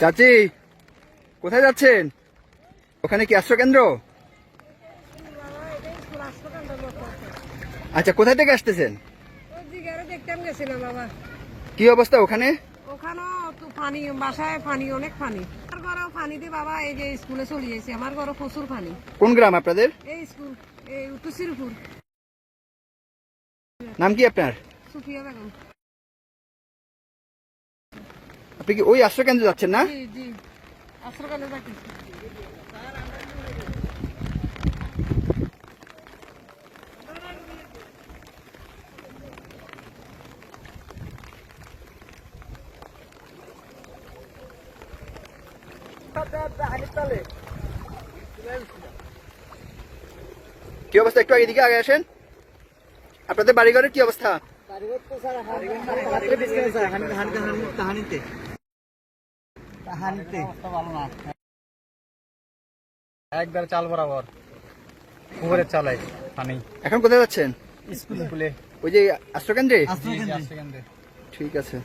চাচি, কোথায় যাচ্ছেন? ওখানে কি আশ্রয়কেন্দ্র? আচ্ছা, কোথায় থেকে আসতেছেন? দেখতাম গেছিলাম বাবা। কি অবস্থা ওখানে? ওখানেও তো পানি, বাসায় পানি, অনেক পানি। আমার ঘরেও পানি দিয়ে বাবা, এই যে স্কুলে চলে গেছে, আমার ঘরে প্রচুর পানি। কোন গ্রাম আপনাদের? এই স্কুল, এই উত্তরশ্রীপুর। নাম কি আপনার? সুফিয়া বেগম। আপনি কি ওই আশ্রয়কেন্দ্রে যাচ্ছেন না? জি জি, আশ্রয়কেন্দ্রে থাকি। কি অবস্থা? একটু এদিকে আগে আসেন। আপনাদের বাড়িঘরের কি অবস্থা? একবার চাল বরাবর পুকুরের চালাই পানি। এখন কোথায় যাচ্ছেন? স্কুলে ওই যে আশ্রয়কেন্দ্রে? আশ্রয়কেন্দ্রে। ঠিক আছে।